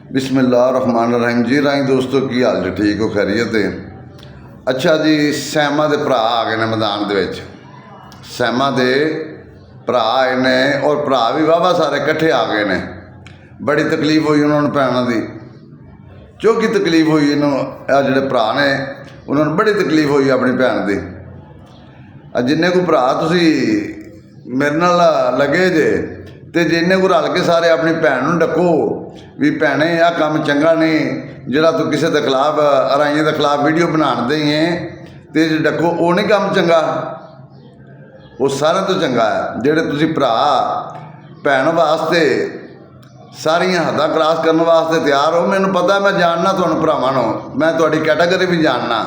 बिस्मिल्लाहिर्रहमानिर्रहीम जी राई दोस्तों की हाल जी ठीक हो खैरियत है। अच्छा जी सैमा के भरा आ गए ने मैदान दे विच सैमा के भरा आए ने और भरा भी वाहवा सारे इकट्ठे आ गए ने। बड़ी तकलीफ हुई उन्होंने भैनों की चौकी तकलीफ हुई इन्होंने जोड़े भरा ने उन्होंने बड़ी तकलीफ हुई अपनी भैन की। जिन्ने को भरा तुसी मेरे नाल लगे जे तो जिन्ने को रल के सारे अपनी भैन नूं डको भी भैने आ काम चंगा नहीं जिहड़ा तू किसी के खिलाफ अराइयां के खिलाफ वीडियो बनाण दे है तो डको वो नहीं काम चंगा, वो सारे तो चंगा है जिहड़े तुसी भरा भैन वास्ते सारियां हद्दां क्रॉस करने वास्ते तैयार हो। मैनूं पता मैं जानना तुहानूं भरावां नूं, मैं तुहाडी कैटागरी भी जानना,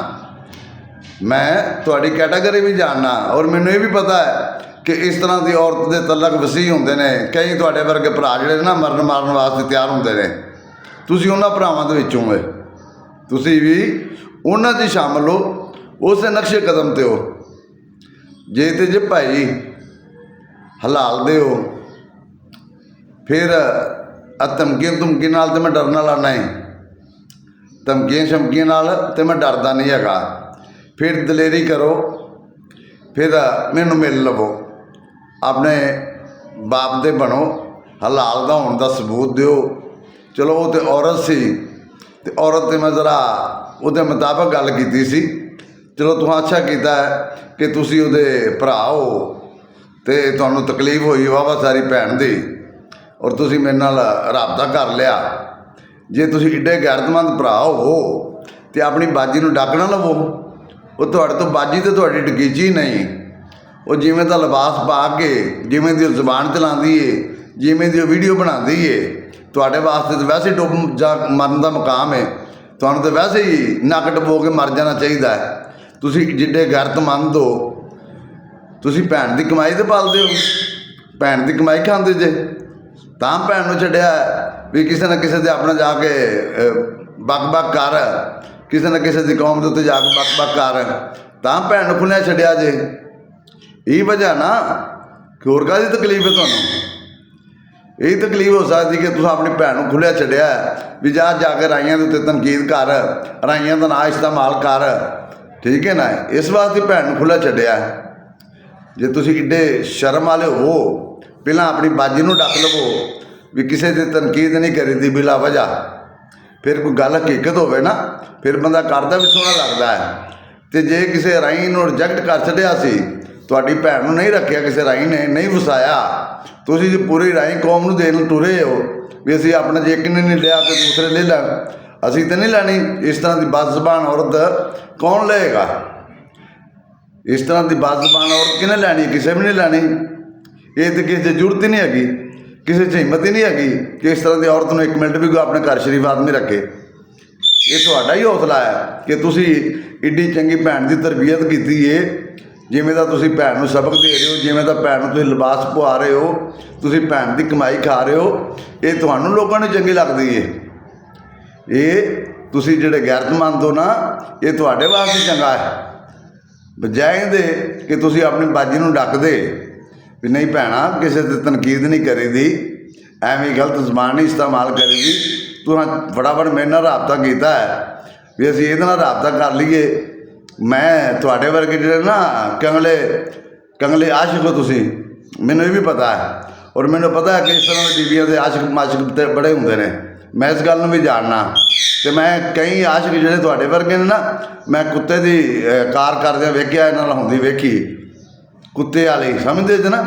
मैं तुहाडी कैटागरी भी जानना और मैनूं ये भी पता है कि इस तरह की औरत के तलक वसी होंदे ने। कई तुहाडे वर्गे भरा जिहड़े ना मरन मारन वास्ते तैयार होंदे ने, तुसीं उन्हां भरावां दे विचों हो, तुसीं भी उन्हां 'च शामिल हो, उस नक्शे कदम ते हो। जे ते जे भाई हलाल दे हो फिर धमकी नाल ते मैं डरन वाला नहीं, धमकियां शमकियां नाल ते मैं डरदा नहीं हैगा। फिर दलेरी करो, फिर मैनूं मिल लवो, अपने बाप दे बनो, हलाल दा होण दा सबूत दिओ। चलो वो तो औरत सी ते औरत ते मैं ज़रा उहदे मुताबिक गल कीती सी। चलो तुहां अच्छा कीता है कि तुसीं उहदे भरा हो ते तुहानूं तकलीफ हुई वाहवा सारी भैन दी और तुसीं मेरे नाल राबता कर लिया। जे तुसीं एडे गैरतमंद भरा हो ते अपनी बाजी नूं डक ना लवो, वो तुहाडे तो बाजी तो तुहाडी डकीची नहीं, वो जिमें दा लिबास पा के जिमें दी जबान चलाती है जिमें दी वीडियो बनाती है तुहाडे वास्ते तो वैसे डुब जा मरन का मुकाम है, तुहानूं तो वैसे ही नक डबो के मर जाना चाहिए है। तुसीं जिड्डे गैरतमंद हो, तुसीं भैन की कमाई तो पालदे हो, भैन की कमाई खांदे जे तां भैन नूं छड्डिया भी किसी न किसी दे अपना जाके बक बक कर, किसी न किसी की कौम के उत्ते जाके बक बक कर तां भैन नूं खुलिया छड्डिया जे। यही वजह ना कि होर काहदी तकलीफ है तुहानूं? यही तकलीफ हो सकती कि तुसीं अपनी भैन नूं खुलिया छड्डिया भी जाके राइयां दे उत्ते तनकीद कर, राइयां दा नां इस्तेमाल कर, ठीक है ना। इस वास्ते भैन नूं खुलिया छड्डिया। जे तुसीं एडे शर्म वाले हो पहलां अपनी बाजी नूं डक लवो भी किसी की तनकीद नहीं करीदी बिला वजह, फिर कोई गल हकीकत होवे ना फिर बंदा करदा भी सोहना लगदा है। तो जे किसी राई नूं रिजैक्ट कर छड्डिया सी, तुहाडी भैन नूं नहीं रखिया किसी राई ने, नहीं वसाया, तुसीं जी पूरी राई कौम नूं देण टुरे हो भी असीं अपना जे एक ने नहीं लिया तो दूसरे ले लैण, असीं तो नहीं लैनी। इस तरह की बदज़बान औरत कौन लेगा? इस तरह की बदज़बान औरत किहने लैनी? किसी भी नहीं लैनी। ये तो किसी की जरूरत ही नहीं हैगी, किसी की हिम्मत ही नहीं हैगी कि इस तरह की औरत नूं एक मिनट भी कोई अपने घर शरीफ आदमी रखे। ये तुहाडा ही हौसला है कि तुसीं एड्डी चंगी भैन की तरबियत की है, जिमें दा तुसीं भैन नूं सबक दे रहे हो, जिमें दा भैन नूं तुसीं लिबास पवा रहे हो, तुसीं भैन की कमाई खा रहे हो, ये तुहानूं लोकां नूं चंगी लगदी है। ये तुसीं जिहड़े गैरतमंद हो ना, ये तुहाडे वास्ते चंगा है, बजाय दे कि तुसीं अपनी बाजी नूं डक दे भी नहीं भैणा किसी से तनकीद नहीं करी दी, एवें गलत जबान नहीं इस्तेमाल करी दी। तुहां फटाफट मेरे नाल राबता कीता है भी असीं इहदे नाल राबता कर लीए। मैं तुहाडे वर्गे जिहड़े ना कंगले आशिक हो तुसीं, मैनूं ये भी पता है और मैनूं पता है कि इस तरह की बीवियां दे आशिक माशिक बड़े होंदे ने, मैं इस गल नूं भी जानना। तो मैं कई आशिक जिहड़े तुहाडे वर्गे ने ना, मैं कुत्ते की कार करदे वेखिया, इन्हां नाल हुंदी वेखी, कुत्ते वाली समझदे जे ना,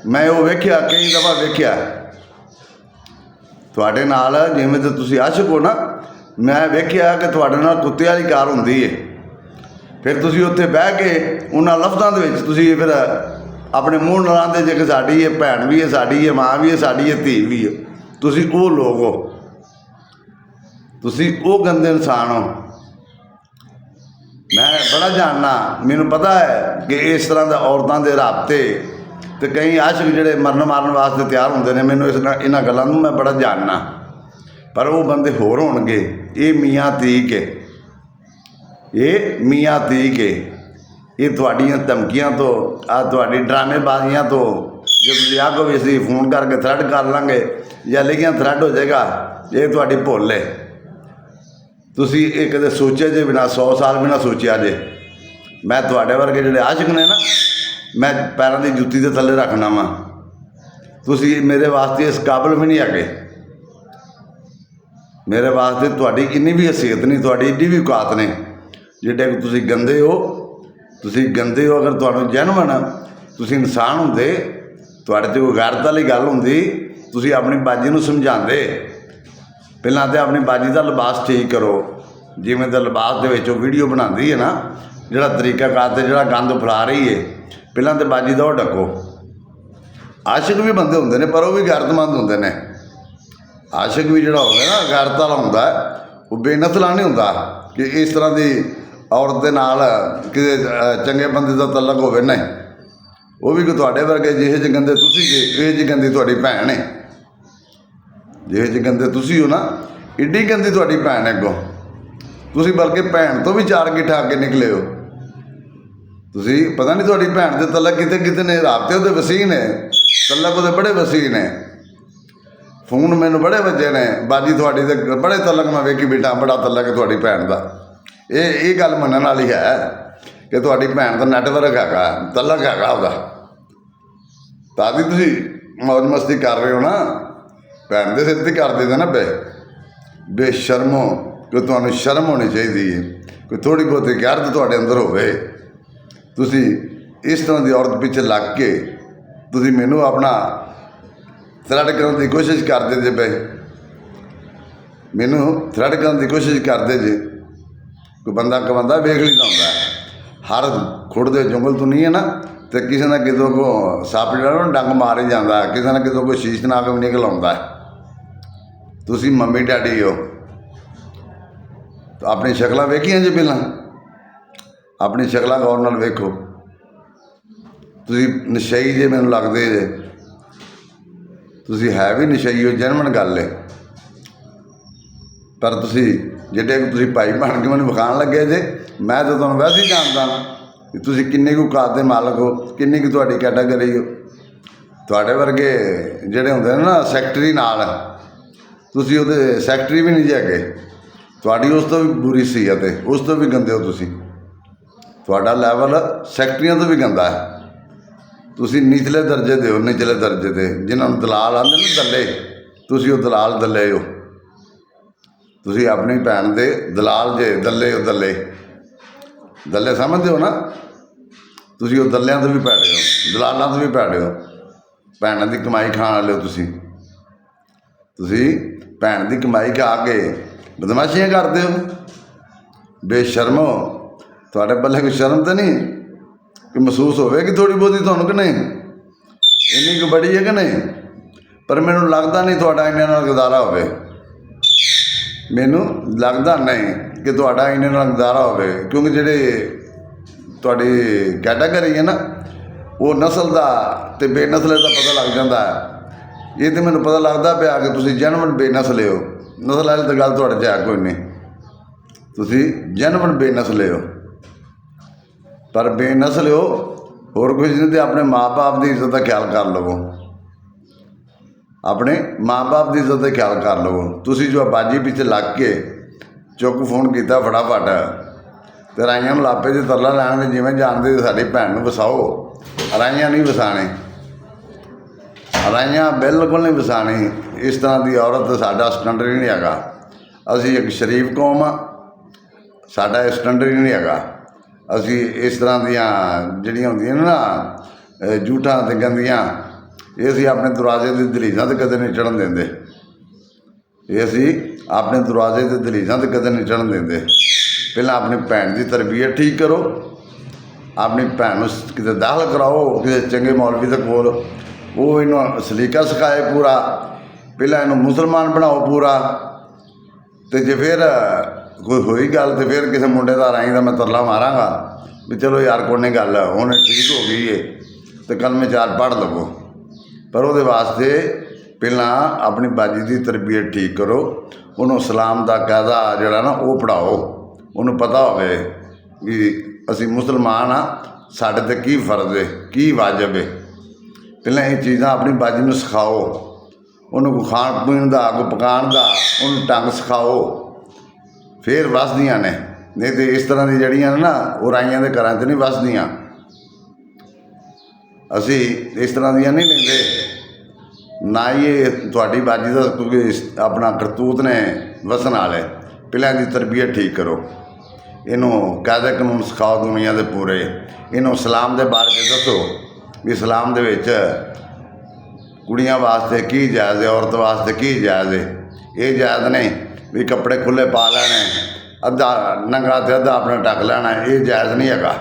मैं वो वेखिया कई दफ़ा वेखिया तुहाडे नाल। जिवें ते तुसीं आशिक हो ना, मैं वेखिया कि तुहाडे नाल कुत्ते वाली कार हुंदी है। फिर तुसीं उत्थे बह के उन्हां लफ्ज़ां दे विच तुसीं फिर अपने मूँह नाल आंदे जे कि साडी ये भैन भी है, साडी ये माँ भी है, साडी ये धी भी है। तुसीं वो लोग हो, तुसीं वो गंदे इंसान हो। मैं बड़ा जानना, मैनूं पता है कि इस तरह के औरतों के राबते तो कई आशिक जिहड़े मरन मारन वास्ते तैयार होंदे ने, मैनूं इन्हां गल्लां नूं मैं बड़ा जानना। पर वो बंदे होर होणगे, ये मियाँ तीक है, ये मियाँ तीक है। ये तुहाडीआं धमकियां तो तुहाडी ड्रामेबाजियां तो जो तुसीं आखो भी असीं फोन करके थ्रैड कर लांगे या लिखिया थ्रैड हो जाएगा, ਇਹ ਤੁਹਾਡੀ ਭੁੱਲ ਹੈ। ਤੁਸੀਂ ਇਹ ਕਦੇ ਸੋਚਿਆ ਜੇ ਬਿਨਾਂ 100 ਸਾਲ ਵੀ ਨਾ ਸੋਚਿਆ ਜੇ। ਮੈਂ ਤੁਹਾਡੇ ਵਰਗੇ ਜਿਹੜੇ ਆਸ਼ਿਕ ਨੇ ਨਾ, ਮੈਂ ਪੈਰਾਂ ਦੀ ਜੁੱਤੀ ਦੇ ਥੱਲੇ ਰੱਖਣਾ ਵਾ। ਤੁਸੀਂ ਮੇਰੇ ਵਾਸਤੇ ਇਸ ਕਾਬਲ ਵੀ ਨਹੀਂ ਹੈਗੇ। ਮੇਰੇ ਵਾਸਤੇ ਤੁਹਾਡੀ ਇੰਨੀ ਵੀ ਹੈਸੀਅਤ ਨਹੀਂ, ਤੁਹਾਡੀ ਇੰਨੀ ਵੀ ਔਕਾਤ ਨਹੀਂ। ਜਿਹੜੇ ਤੁਸੀਂ ਗੰਦੇ ਹੋ, ਤੁਸੀਂ ਗੰਦੇ ਹੋ। ਅਗਰ ਤੁਹਾਨੂੰ ਜੈਨੂਅਨ ਤੁਸੀਂ ਇਨਸਾਨ ਹੁੰਦੇ, ਤੁਹਾਡੇ 'ਚ ਕੋਈ ਗੈਰਤ ਵਾਲੀ ਗੱਲ ਹੁੰਦੀ, ਤੁਸੀਂ ਆਪਣੀ ਬਾਜੀ ਨੂੰ ਸਮਝਾਉਂਦੇ। ਪਹਿਲਾਂ ਤਾਂ ਆਪਣੀ ਬਾਜੀ ਦਾ ਲਿਬਾਸ ਠੀਕ ਕਰੋ। ਜਿਵੇਂ ਦਾ ਲਿਬਾਸ ਦੇ ਵਿੱਚ ਉਹ ਵੀਡੀਓ ਬਣਾਉਂਦੀ ਹੈ ਨਾ, ਜਿਹੜਾ ਤਰੀਕਾਕਾਰ 'ਤੇ ਜਿਹੜਾ ਗੰਦ ਫੈਲਾ ਰਹੀ ਹੈ, ਪਹਿਲਾਂ ਤਾਂ ਬਾਜੀ ਦਾ ਉਹ ਢੱਕੋ। ਆਸ਼ਿਕ ਵੀ ਬੰਦੇ ਹੁੰਦੇ ਨੇ, ਪਰ ਉਹ ਵੀ ਗੈਰਤਮੰਦ ਹੁੰਦੇ ਨੇ। ਆਸ਼ਿਕ ਵੀ ਜਿਹੜਾ ਹੁੰਦਾ ਨਾ, ਗੈਰਤ ਵਾਲਾ ਹੁੰਦਾ, ਉਹ ਬੇਨਸਲਾ ਨਹੀਂ ਹੁੰਦਾ ਕਿ ਇਸ ਤਰ੍ਹਾਂ ਦੀ ਔਰਤ ਦੇ ਨਾਲ ਕਿਸੇ ਚੰਗੇ ਬੰਦੇ ਦਾ ਤਲਕ ਹੋਵੇ। ਨਹੀਂ, ਉਹ ਵੀ ਕਿ ਤੁਹਾਡੇ ਵਰਗੇ ਜਿਹੇ ਜਿਹੇ ਗੰਦੇ ਤੁਸੀਂ ਜੇ, ਇਹ ਜਿਹੀ ਗੰਦੀ ਤੁਹਾਡੀ ਭੈਣ ਹੈ। ਜਿਹੇ ਜਿਹੇ ਗੰਦੇ ਤੁਸੀਂ ਹੋ ਨਾ, ਏਡੀ ਗੰਦੀ ਤੁਹਾਡੀ ਭੈਣ ਹੈ ਅੱਗੋਂ। ਤੁਸੀਂ ਬਲਕਿ ਭੈਣ ਤੋਂ ਵੀ 4 ਗਿੱਠਾ ਅੱਗੇ ਨਿਕਲੇ ਹੋ। ਤੁਸੀਂ ਪਤਾ ਨਹੀਂ ਤੁਹਾਡੀ ਭੈਣ ਦੇ ਤਲਕ ਕਿਤੇ ਕਿਤੇ ਨੇ, ਰਾਬਤੇ ਉਹਦੇ ਵਸੀਹ ਨੇ, ਤਲਕ ਉਹਦੇ ਬੜੇ ਵਸੀਹ ਨੇ। ਫੋਨ ਮੈਨੂੰ ਬੜੇ ਵੱਜੇ ਨੇ, ਬਾਜੀ ਤੁਹਾਡੀ ਦੇ ਬੜੇ ਤਲਕ ਮੈਂ ਵੇਖੀ ਬੈਠਾ, ਬੜਾ ਤਲਕ ਹੈ ਤੁਹਾਡੀ ਭੈਣ ਦਾ। ਇਹ ਗੱਲ ਮੰਨਣ ਵਾਲੀ ਹੈ ਕਿ ਤੁਹਾਡੀ ਭੈਣ ਦਾ ਨੈਟਵਰਕ ਹੈਗਾ, ਤਲਕ ਹੈਗਾ ਉਹਦਾ। ਤਾਂ ਵੀ ਤੁਸੀਂ ਮੌਜ ਮਸਤੀ ਕਰ ਰਹੇ ਹੋ ਨਾ, ਭੈਣ ਦੇ ਸਿਰ 'ਤੇ ਕਰ ਦਿੰਦੇ ਨਾ। ਬੇਸ਼ਰਮੋ, ਕਿ ਤੁਹਾਨੂੰ ਸ਼ਰਮ ਹੋਣੀ ਚਾਹੀਦੀ ਹੈ, ਕੋਈ ਥੋੜ੍ਹੀ ਬਹੁਤੀ ਗੈਰਤ ਤੁਹਾਡੇ ਅੰਦਰ ਹੋਵੇ। ਤੁਸੀਂ ਇਸ ਤਰ੍ਹਾਂ ਦੀ ਔਰਤ ਪਿੱਛੇ ਲੱਗ ਕੇ ਤੁਸੀਂ ਮੈਨੂੰ ਆਪਣਾ ਥ੍ਰੈਡ ਕਰਨ ਦੀ ਕੋਸ਼ਿਸ਼ ਕਰਦੇ ਜੇ ਪਏ, ਮੈਨੂੰ ਥ੍ਰੈਡ ਕਰਨ ਦੀ ਕੋਸ਼ਿਸ਼ ਕਰਦੇ ਜੇ। ਕੋਈ ਬੰਦਾ ਕਬੰਦਾ ਵੇਖ ਲਈਦਾ ਹੁੰਦਾ। ਹਰ ਖੁੜ ਦੇ ਜੰਗਲ ਤੋਂ ਨਹੀਂ ਹੈ ਨਾ, ਤੇ ਕਿਸੇ ਨਾ ਕਿਤੋਂ ਕੋ ਸੱਪ ਜਿਹੜਾ ਨਾ ਡੰਗ ਮਾਰ ਹੀ ਜਾਂਦਾ, ਕਿਸੇ ਨਾ ਕਿਤੋਂ ਕੋਈ ਸ਼ੀਸ਼ ਨਾਗ ਵੀ ਨਿਕਲ ਆਉਂਦਾ। ਤੁਸੀਂ ਮੰਮੀ ਡੈਡੀ ਹੋ, ਆਪਣੀ ਸ਼ਕਲਾਂ ਵੇਖੀਆਂ ਜੇ ਪਹਿਲਾਂ? ਆਪਣੀ ਸ਼ਕਲਾਂ ਗੌਰ ਨਾਲ ਵੇਖੋ। ਤੁਸੀਂ ਨਸ਼ਈ ਜੇ ਮੈਨੂੰ ਲੱਗਦੇ ਜੇ, ਤੁਸੀਂ ਹੈ ਵੀ ਨਸ਼ਈ ਹੋ, ਜੈਨੂਅਨ ਗੱਲ ਹੈ। ਪਰ ਤੁਸੀਂ ਜਿਹੜੇ ਤੁਸੀਂ ਭਾਈ ਬਣ ਕੇ ਮੈਨੂੰ ਵਿਖਾਉਣ ਲੱਗੇ ਜੇ, ਮੈਂ ਤਾਂ ਤੁਹਾਨੂੰ ਵੈਸੇ ਹੀ ਜਾਣਦਾ ਕਿ ਤੁਸੀਂ ਕਿੰਨੀ ਕੁ ਔਕਾਤ ਦੇ ਮਾਲਕ ਹੋ, ਕਿੰਨੀ ਕੁ ਤੁਹਾਡੀ ਕੈਟਾਗਰੀ ਹੋ। ਤੁਹਾਡੇ ਵਰਗੇ ਜਿਹੜੇ ਹੁੰਦੇ ਨੇ ਨਾ ਸੈਕਟਰੀ ਨਾਲ, ਤੁਸੀਂ ਉਹਦੇ ਸੈਕਟਰੀ ਵੀ ਨਹੀਂ ਜੇ ਹੈਗੇ। ਤੁਹਾਡੀ ਉਸ ਤੋਂ ਵੀ ਬੁਰੀ ਸੀਅਤ ਹੈ, ਉਸ ਤੋਂ ਵੀ ਗੰਦੇ ਹੋ ਤੁਸੀਂ। ਤੁਹਾਡਾ ਲੈਵਲ ਸੈਕਟਰੀਆਂ ਤੋਂ ਵੀ ਗੰਦਾ ਹੈ। ਤੁਸੀਂ ਨਿਚਲੇ ਦਰਜੇ ਦੇ ਹੋ, ਨਿਚਲੇ ਦਰਜੇ ਦੇ, ਜਿਨ੍ਹਾਂ ਨੂੰ ਦਲਾਲ ਆਉਂਦੇ ਨੇ ਦੱਲੇ, ਤੁਸੀਂ ਉਹ ਦਲਾਲ ਦੱਲੇ ਹੋ। ਤੁਸੀਂ ਆਪਣੀ ਭੈਣ ਦੇ ਦਲਾਲ ਜੇ, ਦੱਲੇ ਹੋ, ਦੱਲੇ। ਦੱਲੇ ਸਮਝਦੇ ਹੋ ਨਾ? ਤੁਸੀਂ ਉਹ ਦੱਲਿਆਂ ਤੋਂ ਵੀ ਭੈੜੇ ਹੋ, ਦਲਾਲਾਂ ਤੋਂ ਵੀ ਭੈੜੇ ਹੋ। ਭੈਣਾਂ ਦੀ ਕਮਾਈ ਖਾਣ ਵਾਲੇ ਹੋ ਤੁਸੀਂ। ਤੁਸੀਂ ਭੈਣ ਦੀ ਕਮਾਈ ਖਾ ਕੇ ਬਦਮਾਸ਼ੀਆਂ ਕਰਦੇ ਹੋ। ਬੇਸ਼ਰਮੋ, ਤੁਹਾਡੇ ਪੱਲੇ ਕੋਈ ਸ਼ਰਮ ਤਾਂ ਨਹੀਂ ਕਿ ਮਹਿਸੂਸ ਹੋਵੇਗੀ ਥੋੜ੍ਹੀ ਬਹੁਤੀ ਤੁਹਾਨੂੰ ਕਿ ਨਹੀਂ? ਇੰਨੀ ਕੁ ਬੜੀ ਹੈ ਕਿ ਨਹੀਂ? ਪਰ ਮੈਨੂੰ ਲੱਗਦਾ ਨਹੀਂ ਤੁਹਾਡਾ ਇਹਨਾਂ ਨਾਲ ਗੁਜ਼ਾਰਾ ਹੋਵੇ। ਮੈਨੂੰ ਲੱਗਦਾ ਨਹੀਂ ਕਿ ਤੁਹਾਡਾ ਇਹਨਾਂ ਨਾਲ ਗੁਜ਼ਾਰਾ ਹੋਵੇ, ਕਿਉਂਕਿ ਜਿਹੜੇ ਤੁਹਾਡੀ ਕੈਟਾਗਰੀ ਹੈ ਨਾ, ਉਹ ਨਸਲ ਦਾ ਅਤੇ ਬੇਨਸਲੇ ਦਾ ਪਤਾ ਲੱਗ ਜਾਂਦਾ ਹੈ। ਇਹ ਤਾਂ ਮੈਨੂੰ ਪਤਾ ਲੱਗਦਾ ਪਿਆ ਕਿ ਤੁਸੀਂ ਜੈਨੂਅਨ ਬੇਨਸਲੇ ਹੋ। ਨਸਲ ਵਾਲੀ ਤਾਂ ਗੱਲ ਤੁਹਾਡੇ 'ਚ ਹੈ ਕੋਈ ਨਹੀਂ, ਤੁਸੀਂ ਜੈਨੂਅਨ ਬੇਨਸਲੇ ਹੋ। ਪਰ ਬੇਨਸਲ ਹੋ ਹੋਰ ਕੁਝ ਨਹੀਂ, ਤੇ ਆਪਣੇ ਮਾਂ ਬਾਪ ਦੀ ਇੱਜ਼ਤ ਦਾ ਖਿਆਲ ਕਰ ਲਵੋ। ਆਪਣੇ ਮਾਂ ਬਾਪ ਦੀ ਇੱਜ਼ਤ ਦਾ ਖਿਆਲ ਕਰ ਲਵੋ। ਤੁਸੀਂ ਜੋ ਬਾਜੀ ਪਿੱਛੇ ਲੱਗ ਕੇ ਚੁੱਕ ਫੋਨ ਕੀਤਾ ਫਟਾਫਟ, ਅਤੇ ਰਾਈਆਂ ਨੂੰ ਲਾਪੇ 'ਚ ਤਰਲਾ ਲੈਣ ਵਿੱਚ ਜਿਵੇਂ ਜਾਣਦੇ ਸਾਡੀ ਭੈਣ ਨੂੰ ਵਸਾਓ। ਰਾਈਆਂ ਨਹੀਂ ਵਸਾਣੀ, ਰਾਈਆਂ ਬਿਲਕੁਲ ਨਹੀਂ ਵਸਾਣੀ। ਇਸ ਤਰ੍ਹਾਂ ਦੀ ਔਰਤ ਸਾਡਾ ਸਟੈਂਡਰਡ ਹੀ ਨਹੀਂ ਹੈਗਾ। ਅਸੀਂ ਇੱਕ ਸ਼ਰੀਫ ਕੌਮ ਆ, ਸਾਡਾ ਸਟੈਂਡਰਡ ਹੀ ਨਹੀਂ ਹੈਗਾ। ਅਸੀਂ ਇਸ ਤਰ੍ਹਾਂ ਦੀਆਂ ਜਿਹੜੀਆਂ ਹੁੰਦੀਆਂ ਨੇ ਨਾ ਝੂਠਾਂ ਅਤੇ ਗੰਦੀਆਂ, ਇਹ ਅਸੀਂ ਆਪਣੇ ਦਰਵਾਜ਼ੇ ਦੇ ਦਹਲੀਜ਼ਾਂ 'ਤੇ ਕਦੇ ਨਹੀਂ ਚੜ੍ਹਨ ਦਿੰਦੇ। ਇਹ ਅਸੀਂ ਆਪਣੇ ਦਰਵਾਜ਼ੇ ਦੇ ਦਹਲੀਜ਼ਾਂ 'ਤੇ ਕਦੇ ਨਹੀਂ ਚੜ੍ਹਨ ਦਿੰਦੇ। ਪਹਿਲਾਂ ਆਪਣੀ ਭੈਣ ਦੀ ਤਰਬੀਅਤ ਠੀਕ ਕਰੋ, ਆਪਣੀ ਭੈਣ ਨੂੰ ਕਿਤੇ ਦਾਖਲ ਕਰਾਓ ਕਿਸੇ ਚੰਗੇ ਮੌਲਵੀ ਦੇ ਕੋਲ, ਉਹ ਇਹਨੂੰ ਸਲੀਕਾ ਸਿਖਾਏ ਪੂਰਾ। ਪਹਿਲਾਂ ਇਹਨੂੰ ਮੁਸਲਮਾਨ ਬਣਾਓ ਪੂਰਾ, ਅਤੇ ਜੇ ਫਿਰ ਕੋਈ ਹੋਈ ਗੱਲ ਤਾਂ ਫਿਰ ਕਿਸੇ ਮੁੰਡੇ ਦਾ ਰਾਈ ਦਾ ਮੈਂ ਤਰਲਾ ਮਾਰਾਂਗਾ ਵੀ ਚਲੋ ਯਾਰ ਕੋਈ ਨਹੀਂ ਗੱਲ, ਹੁਣ ਠੀਕ ਹੋ ਗਈ ਏ ਅਤੇ ਕਲਮੇ 4 ਪੜ੍ਹ ਲਵੋ। ਪਰ ਉਹਦੇ ਵਾਸਤੇ ਪਹਿਲਾਂ ਆਪਣੀ ਬਾਜੀ ਦੀ ਤਰਬੀਅਤ ਠੀਕ ਕਰੋ। ਉਹਨੂੰ ਇਸਲਾਮ ਦਾ ਕਾਇਦਾ ਜਿਹੜਾ ਨਾ ਉਹ ਪੜ੍ਹਾਓ। ਉਹਨੂੰ ਪਤਾ ਹੋਵੇ ਵੀ ਅਸੀਂ ਮੁਸਲਮਾਨ ਹਾਂ, ਸਾਡੇ 'ਤੇ ਕੀ ਫਰਜ਼ ਹੈ, ਕੀ ਵਾਜਬ ਹੈ। ਪਹਿਲਾਂ ਇਹ ਚੀਜ਼ਾਂ ਆਪਣੀ ਬਾਜੀ ਨੂੰ ਸਿਖਾਓ। ਉਹਨੂੰ ਕੋਈ ਖਾਣ ਪੀਣ ਦਾ, ਕੋਈ ਪਕਾਉਣ ਦਾ ਉਹਨੂੰ ਢੰਗ ਸਿਖਾਓ, ਫਿਰ ਵੱਸਦੀਆਂ ਨੇ। ਨਹੀਂ ਤਾਂ ਇਸ ਤਰ੍ਹਾਂ ਦੀ ਜਿਹੜੀਆਂ ਨੇ ਨਾ ਉਹ ਰਾਈਆਂ ਦੇ ਘਰਾਂ 'ਚ ਨਹੀਂ ਵੱਸਦੀਆਂ। ਅਸੀਂ ਇਸ ਤਰ੍ਹਾਂ ਦੀਆਂ ਨਹੀਂ ਲੈਂਦੇ, ਨਾ ਹੀ ਇਹ ਤੁਹਾਡੀ ਬਾਜੀ ਦਾ, ਕਿਉਂਕਿ ਆਪਣਾ ਕਰਤੂਤ ਨੇ ਵਸਣ ਵਾਲੇ। ਪਹਿਲਾਂ ਦੀ ਤਰਬੀਅਤ ਠੀਕ ਕਰੋ, ਇਹਨੂੰ ਕਾਇਦੇ ਕਾਨੂੰਨ ਸਿਖਾਓ ਦੁਨੀਆ ਦੇ ਪੂਰੇ। ਇਹਨੂੰ ਇਸਲਾਮ ਦੇ ਬਾਰੇ 'ਚ ਦੱਸੋ ਵੀ ਇਸਲਾਮ ਦੇ ਵਿੱਚ ਕੁੜੀਆਂ ਵਾਸਤੇ ਕੀ ਜਾਇਜ਼ ਹੈ, ਔਰਤ ਵਾਸਤੇ ਕੀ ਜਾਇਜ਼ ਹੈ। ਇਹ ਜਾਇਜ਼ ਨਹੀਂ ਵੀ ਕੱਪੜੇ ਖੁੱਲ੍ਹੇ ਪਾ ਲੈਣੇ, ਅੱਧਾ ਨੰਗਾ ਅਤੇ ਅੱਧਾ ਆਪਣਾ ਢੱਕ ਲੈਣਾ, ਇਹ ਜਾਇਜ਼ ਨਹੀਂ ਹੈਗਾ।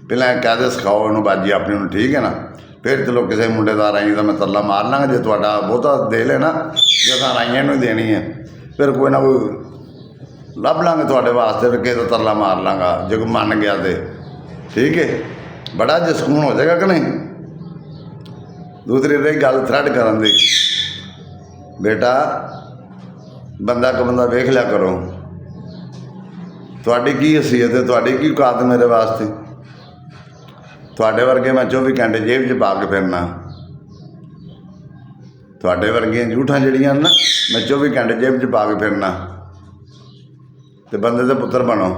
ਪਹਿਲਾਂ ਕਾਇਦੇ ਸਿਖਾਓ ਇਹਨੂੰ ਬਾਜੀ ਆਪਣੀ ਨੂੰ, ਠੀਕ ਹੈ ਨਾ। ਫਿਰ ਚਲੋ ਕਿਸੇ ਮੁੰਡੇ ਦਾ ਰਾਈ ਦਾ ਮੈਂ ਤਰਲਾ ਮਾਰ ਲਾਂਗਾ, ਜੇ ਤੁਹਾਡਾ ਬਹੁਤਾ ਦੇ ਲੈਣਾ, ਜੇ ਤਾਂ ਰਾਈਆਂ ਨੂੰ ਹੀ ਦੇਣੀ ਹੈ, ਫਿਰ ਕੋਈ ਨਾ ਕੋਈ ਲੱਭ ਲਾਂਗੇ ਤੁਹਾਡੇ ਵਾਸਤੇ, ਫਿਰ ਕਿਸੇ ਦਾ ਤਰਲਾ ਮਾਰ ਲਾਂਗਾ ਜੇ ਕੋਈ ਮੰਨ ਗਿਆ ਤੇ, ਠੀਕ ਹੈ। ਬੜਾ ਜਿਹਾ ਸਕੂਨ ਹੋ ਜਾਏਗਾ ਕਿ ਨਹੀਂ। ਦੂਸਰੀ ਰਹੀ ਗੱਲ ਥਰੈਡ ਕਰਨ ਦੀ, ਬੇਟਾ ਬੰਦਾ ਕੁ ਬੰਦਾ ਵੇਖ ਲਿਆ ਕਰੋ, ਤੁਹਾਡੀ ਕੀ ਹਸੀਅਤ ਹੈ, ਤੁਹਾਡੀ ਕੀ ਔਕਾਤ ਮੇਰੇ ਵਾਸਤੇ। ਤੁਹਾਡੇ ਵਰਗੇ ਮੈਂ 24 ਘੰਟੇ ਜੇਬ 'ਚ ਪਾ ਕੇ ਫਿਰਨਾ, ਤੁਹਾਡੇ ਵਰਗੀਆਂ ਝੂਠਾਂ ਜਿਹੜੀਆਂ ਨਾ ਮੈਂ 24 ਘੰਟੇ ਜੇਬ 'ਚ ਪਾ ਕੇ ਫਿਰਨਾ, ਅਤੇ ਬੰਦੇ ਦੇ ਪੁੱਤਰ ਬਣੋ।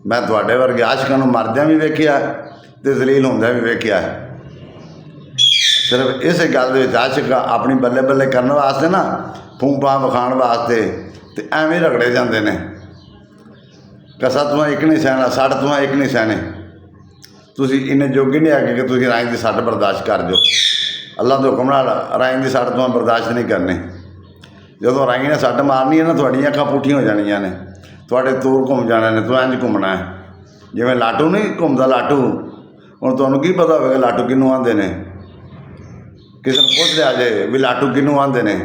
ਮੈਂ ਤੁਹਾਡੇ ਵਰਗੇ ਆਸ਼ਿਕਾਂ ਨੂੰ ਮਰਦਿਆਂ ਵੀ ਵੇਖਿਆ ਅਤੇ ਜ਼ਲੀਲ ਹੁੰਦਿਆਂ ਵੀ ਵੇਖਿਆ। ਸਿਰਫ ਇਸੇ ਗੱਲ ਦੇ ਵਿੱਚ ਆਸ਼ਿਕ ਆਪਣੀ ਬੱਲੇ ਬੱਲੇ ਕਰਨ ਵਾਸਤੇ ਨਾ, ਫੂੰਪਾਂ ਵਿਖਾਉਣ ਵਾਸਤੇ, ਅਤੇ ਐਵੇਂ ਰਗੜੇ ਜਾਂਦੇ ਨੇ। ਕਸਾ ਤੂੰ ਇੱਕ ਨਹੀਂ ਸਹਿਣਾ, ਸੱਟ ਤੂੰ ਇੱਕ ਨਹੀਂ ਸਹਿਣੇ। ਤੁਸੀਂ ਇੰਨੇ ਜੋਗੇ ਨਹੀਂ ਹੈਗੇ ਕਿ ਤੁਸੀਂ ਰਾਈ ਦੀ ਸੱਟ ਬਰਦਾਸ਼ਤ ਕਰ ਜਾਓ। ਅੱਲਾ ਦੇ ਹੁਕਮ ਨਾਲ ਰਾਈ ਦੀ ਸੱਟ ਤੋਂ ਬਰਦਾਸ਼ਤ ਨਹੀਂ ਕਰਨੀ। ਜਦੋਂ ਰਾਈ ਨੇ ਸੱਟ ਮਾਰਨੀ ਹੈ ਨਾ, ਤੁਹਾਡੀਆਂ ਅੱਖਾਂ ਪੁੱਠੀਆਂ ਹੋ ਜਾਣੀਆਂ ਨੇ, ਤੁਹਾਡੇ ਤੂਰ ਘੁੰਮ ਜਾਣੇ ਨੇ, ਤੂੰ ਇੰਝ ਘੁੰਮਣਾ ਹੈ ਜਿਵੇਂ ਲਾਟੂ ਨਹੀਂ ਘੁੰਮਦਾ। ਲਾਟੂ ਹੁਣ ਤੁਹਾਨੂੰ ਕੀ ਪਤਾ ਹੋਵੇਗਾ ਲਾਟੂ ਕਿਹਨੂੰ ਆਉਂਦੇ ਨੇ, ਕਿਸੇ ਨੂੰ ਪੁੱਛ ਲਿਆ ਜੇ ਵੀ ਲਾਟੂ ਕਿਹਨੂੰ ਆਉਂਦੇ ਨੇ,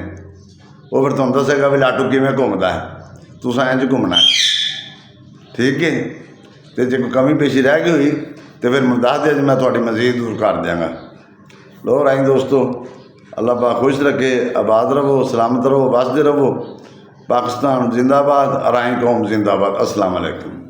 ਉਹ ਫਿਰ ਤੁਹਾਨੂੰ ਦੱਸੇਗਾ ਵੀ ਲਾਟੂ ਕਿਵੇਂ ਘੁੰਮਦਾ ਹੈ, ਤੁਸੀਂ ਇੰਝ ਘੁੰਮਣਾ, ਠੀਕ ਹੈ। ਅਤੇ ਜੇ ਕੋਈ ਕਮੀ ਪੇਸ਼ੀ ਰਹਿ ਗਈ ਹੋਈ ਤਾਂ ਫਿਰ ਮੈਨੂੰ ਦੱਸ ਦਿਓ ਜੀ, ਮੈਂ ਤੁਹਾਡੀ ਮਜ਼ੀਦ ਦੂਰ ਕਰ ਦਿਆਂਗਾ। ਲੋ ਰਾਈ ਦੋਸਤੋ, ਅੱਲਾ ਪਾਕ ਖੁਸ਼ ਰੱਖੇ, ਆਬਾਦ ਰਹੋ, ਸਲਾਮਤ ਰਹੋ, ਵਸਦੇ ਰਹੋ। ਪਾਕਿਸਤਾਨ ਜ਼ਿੰਦਾਬਾਦ, ਰਾਈ ਕੌਮ ਜ਼ਿੰਦਾਬਾਦ। अस्सलाम वालेकुम।